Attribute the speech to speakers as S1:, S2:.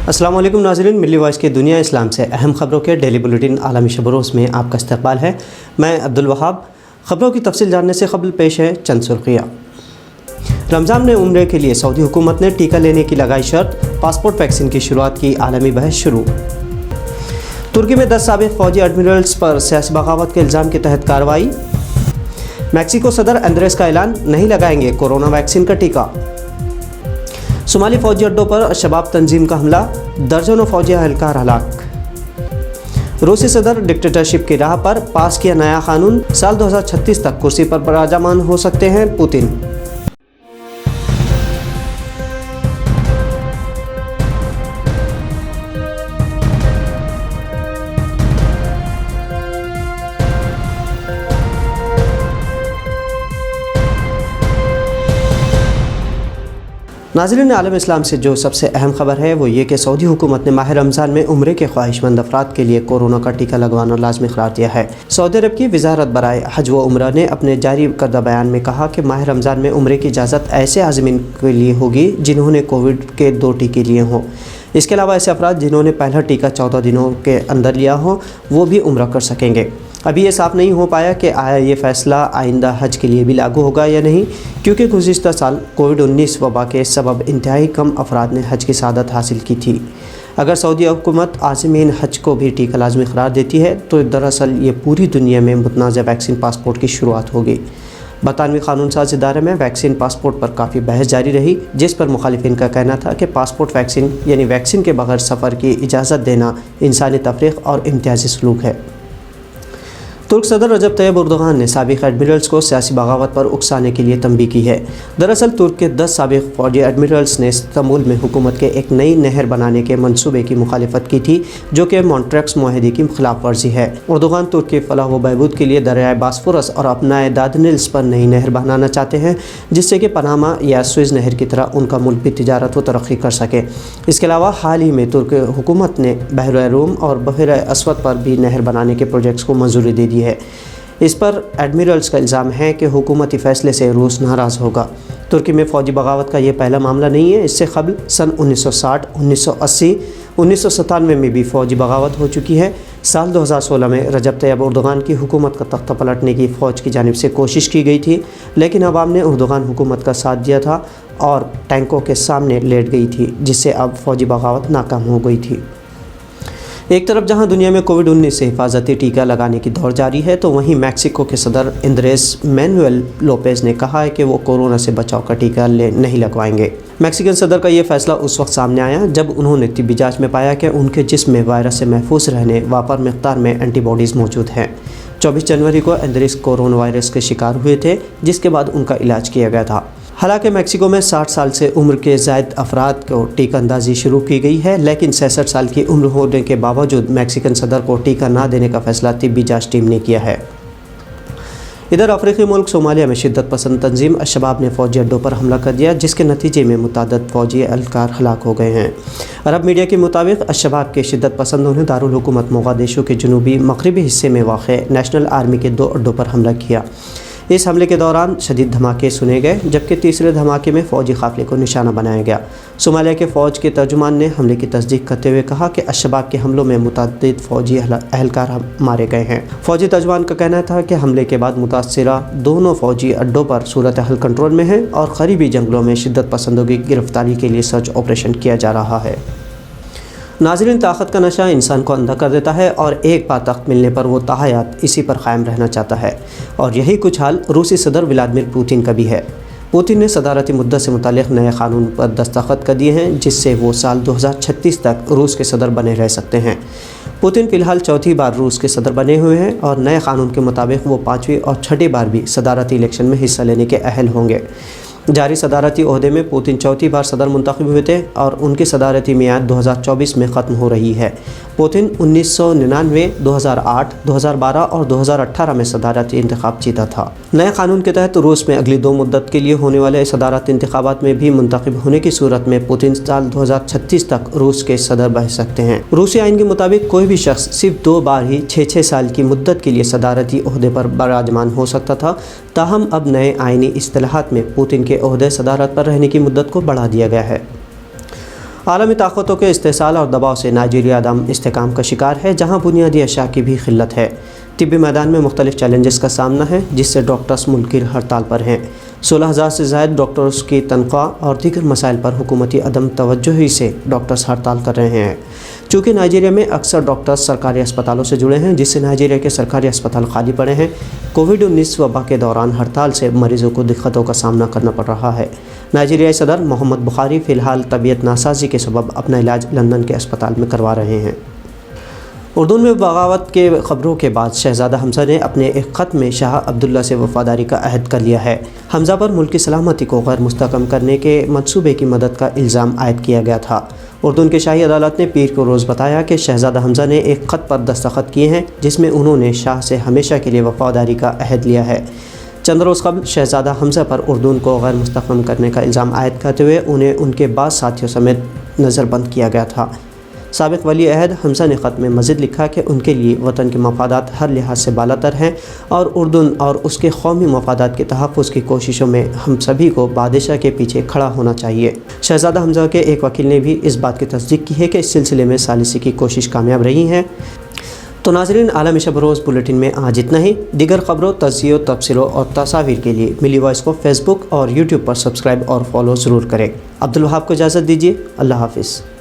S1: अस्सलाम वालेकुम नाज़रीन, मिल्ली वॉइस के दुनिया इस्लाम से अहम ख़बरों के डेली बुलेटिन आलमी शब रोज़ में आपका इस्तकबाल है। मैं अब्दुल वहाब। ख़बरों की तफसील जानने से क़बल पेश है चंद सुर्खियाँ। रमज़ान में उम्रे के लिए सऊदी हुकूमत ने टीका लेने की लगाई शर्त, पासपोर्ट वैक्सीन की शुरुआत की आलमी बहस शुरू। तुर्की में 10 साबिक़ फ़ौजी एडमिरल्स पर सियासी बगावत के इल्ज़ाम के तहत कार्रवाई। मैक्सिको सदर एंड्रेस का ऐलान, नहीं लगाएंगे कोरोना वैक्सीन का टीका। सोमाली फ़ौजी अड्डों पर शबाब तंजीम का हमला, दर्जनों फ़ौजी एहलकार हलाक। रूसी सदर डिक्टेटरशिप की राह पर, पास किया नया कानून, साल 2036 तक कुर्सी पर बराजमान हो सकते हैं पुतिन। नाज़रीन, आलम इस्लाम से जो सबसे अहम ख़बर है वो ये कि सऊदी हुकूमत ने माह रमज़ान में उम्रे के ख्वाहिशमंद अफराद के लिए कोरोना का टीका लगवाना लाज़मी करार दिया है। सऊदी अरब की वज़ारत बराए हज व उम्रा ने अपने जारी करदा बयान में कहा कि माह रमज़ान में उम्रे की इजाज़त ऐसे आज़मीन के लिए होगी जिन्होंने कोविड के 2 टीके लिए हों। इसके अलावा ऐसे अफराद जिन्होंने पहला टीका 14 दिनों के अंदर लिया हो वो भी उम्रा कर सकेंगे। अभी ये साफ़ नहीं हो पाया कि आया ये फ़ैसला आइंदा हज के लिए भी लागू होगा या नहीं, क्योंकि गुज़िश्ता साल कोविड-19 वबा के सबब इंतहाई कम अफराद ने हज की सआदत हासिल की थी। अगर सऊदी हुकूमत आज़मीन हज को भी टीका लाजमी करार देती है तो दरअसल ये पूरी दुनिया में मुतनाज़ वैक्सीन पासपोर्ट की शुरुआत होगी। बरतानवी कानून साज इदारे में वैक्सीन पासपोर्ट पर काफ़ी बहस जारी रही, जिस पर मुखालिफिन का कहना था कि पासपोर्ट वैक्सीन यानी वैक्सीन के बगैर सफ़र की इजाज़त देना इंसानी तफरीक़ और इम्तियाज़ी सलूक है। तुर्क सदर रजब तैयब एर्दोगान ने साबिक़ एडमिरल्स को सियासी बगावत पर उकसाने के लिए तंबीह की है। दरअसल तुर्क के 10 साबिक़ फ़ौजी एडमिरल्स ने इस्तांबुल में हुकूमत के एक नई नहर बनाने के मंसूबे की मुखालिफत की थी, जो कि मॉन्ट्रैक्स मुआहदे की खिलाफ वर्जी है। एर्दोगान तुर्क की फलाह व बहबूद के लिए दरियाए बास्फोरस और अपनाए दादनिल्स पर नई नहर बनाना चाहते हैं, जिससे कि पनामा या स्विज़ नहर की तरह उनका मुल्क भी तिजारत व तरक्की कर सके। इसके अलावा हाल ही में तुर्क हुकूमत ने बहर रूम और बहर अस्वद पर भी नहर बनाने के प्रोजेक्ट्स को मंजूरी दे दी है। इस पर एडमिरल्स का इल्ज़ाम है कि हुकूमती फ़ैसले से रूस नाराज़ होगा। तुर्की में फ़ौजी बगावत का ये पहला मामला नहीं है। इससे कबल सन 1960, 1980, 1997 में भी फ़ौजी बगावत हो चुकी है। साल 2016 में रजब तैयब एर्दोगान की हुकूमत का तख्ता पलटने की फ़ौज की जानिब से कोशिश की गई थी, लेकिन अवाम ने एर्दोगान हुकूमत का साथ दिया था और टैंकों के सामने लेट गई थी, जिससे अब फ़ौजी बगावत नाकाम हो गई थी। एक तरफ जहां दुनिया में कोविड-19 से हिफाजती टीका लगाने की दौड़ जारी है, तो वहीं मैक्सिको के सदर एंड्रेस मैनुएल लोपेज़ ने कहा है कि वो कोरोना से बचाव का टीका नहीं लगवाएंगे। मैक्सिकन सदर का ये फ़ैसला उस वक्त सामने आया जब उन्होंने तिब्बी जांच में पाया कि उनके जिस्म में वायरस से महफूज रहने वापर मिक़दार में एंटीबॉडीज़ मौजूद हैं। 24 जनवरी को एंड्रेस कोरोना वायरस के शिकार हुए थे, जिसके बाद उनका इलाज किया गया था। हालांकि मैक्सिको में 60 साल से उम्र के ज़ायद अफराद को टीका अंदाज़ी शुरू की गई है, लेकिन 66 साल की उम्र होने के बावजूद मैक्सिकन सदर को टीका ना देने का फ़ैसला तिब्बी जांच टीम ने किया है। इधर अफ्रीकी मुल्क सोमालिया में शिद्दत पसंद तंजीम अशबाब ने फ़ौजी अड्डों पर हमला कर दिया, जिसके नतीजे में मुतादद फ़ौजी एहलकार हलाक हो गए हैं। अरब मीडिया के मुताबिक अशबाब के शिद्दत पसंदों ने दारुल हुकूमत मोगादिशु के जनूबी मगरबी हिस्से में वाक़ नेशनल आर्मी के 2 अड्डों पर हमला किया। इस हमले के दौरान शदीद धमाके सुने गए, जबकि तीसरे धमाके में फ़ौजी काफ़िले को निशाना बनाया गया। सोमालिया के फ़ौज के तर्जुमान ने हमले की तस्दीक करते हुए कहा कि अशबाब के हमलों में मुतअद्दिद फ़ौजी एहलकार मारे गए हैं। फ़ौजी तर्जुमान का कहना था कि हमले के बाद मुतासिरा दोनों फ़ौजी अड्डों पर सूरत हाल कंट्रोल में है और करीबी जंगलों में शिद्दत पसंदों की गिरफ्तारी के लिए सर्च ऑपरेशन किया जा रहा है। नाज़रीन, ताकत का नशा इंसान को अंधा कर देता है और एक बार तख्त मिलने पर वो ताहयात इसी पर क़ायम रहना चाहता है, और यही कुछ हाल रूसी सदर व्लादिमीर पुतिन का भी है। पुतिन ने सदारती मुद्दत से मुताल्लिक़ नए क़ानून पर दस्तखत कर दिए हैं, जिससे वो साल 2036 तक रूस के सदर बने रह सकते हैं। पुतिन फ़िलहाल चौथी बार रूस के सदर बने हुए हैं और नए क़ानून के मुताबिक वो 5वीं और 6ठी बार भी सदारती इलेक्शन में हिस्सा लेने के अहल होंगे। जारी सदारती ओहदे में पुतिन चौथी बार सदर मुंतखब हुए थे और उनकी सदारती मियाद 2024 में ख़त्म हो रही है। पुतिन 1999, 2008, 2012 और 2018 में सदारती इंतखाब जीता था। नए कानून के तहत रूस में अगली 2 मुद्दत के लिए होने वाले सदारती इंतखाबात में भी मुंतखब होने की सूरत में पुतिन साल 2036 तक रूस के सदर बन सकते हैं। रूसी आइन के मुताबिक कोई भी शख्स सिर्फ 2 बार ही 6-6 साल की मुद्दत के लिए सदारती ओहदे पर बराजमान हो सकता था। ताहम अब नए आइनी इस्तिलाहात में पुतिन के ओहदे सदारत पर रहने की मुद्दत को बढ़ा दिया गया है। عالمی طاقتوں کے استحصال اور دباؤ سے نائجیریا عدم استحکام کا شکار ہے، جہاں بنیادی اشیاء کی بھی قلت ہے۔ طبی میدان میں مختلف چیلنجز کا سامنا ہے، جس سے ڈاکٹرز ملکی ہڑتال پر ہیں۔ 16,000 سے زائد ڈاکٹرز کی تنخواہ اور دیگر مسائل پر حکومتی عدم توجہی سے ڈاکٹرز ہڑتال کر رہے ہیں۔ چونکہ نائجیریا میں اکثر ڈاکٹرز سرکاری اسپتالوں سے جڑے ہیں، جس سے نائجیریا کے سرکاری اسپتال خالی پڑے ہیں۔ کووڈ-19 وبا کے دوران ہڑتال سے مریضوں کو دقتوں کا سامنا کرنا پڑ رہا ہے۔ نائجیریائی صدر محمد بخاری فی الحال طبیعت ناسازی کے سبب اپنا علاج لندن کے اسپتال میں کروا رہے ہیں۔ اردن میں بغاوت کے خبروں کے بعد شہزادہ حمزہ نے اپنے ایک خط میں شاہ عبداللہ سے وفاداری کا عہد کر لیا ہے۔ حمزہ پر ملک کی سلامتی کو غیر مستحکم کرنے کے منصوبے کی مدد کا الزام عائد کیا گیا تھا۔ اردن کی شاہی عدالت نے پیر کو روز بتایا کہ شہزادہ حمزہ نے ایک خط پر دستخط کیے ہیں، جس میں انہوں نے شاہ سے ہمیشہ کے لیے وفاداری کا عہد لیا ہے۔ چند روز قبل شہزادہ حمزہ پر اردن کو غیر مستحکم کرنے کا الزام عائد کرتے ہوئے انہیں ان کے بعض ساتھیوں سمیت نظر بند کیا گیا تھا۔ سابق ولی عہد حمزہ نے خط میں مزید لکھا کہ ان کے لیے وطن کے مفادات ہر لحاظ سے بالاتر ہیں اور اردن اور اس کے قومی مفادات کے تحفظ کی کوششوں میں ہم سبھی کو بادشاہ کے پیچھے کھڑا ہونا چاہیے۔ شہزادہ حمزہ کے ایک وکیل نے بھی اس بات کی تصدیق کی ہے کہ اس سلسلے میں ثالثی کی کوشش کامیاب رہی ہے۔ تو ناظرین، عالمی شب روز بلیٹن میں آج اتنا ہی۔ دیگر خبروں، تجزیوں، تبصروں اور تصاویر کے لیے ملی وائس کو فیس بک اور یوٹیوب پر سبسکرائب اور فالو ضرور کریں۔ عبدالوہاب کو اجازت دیجیے۔ اللہ حافظ۔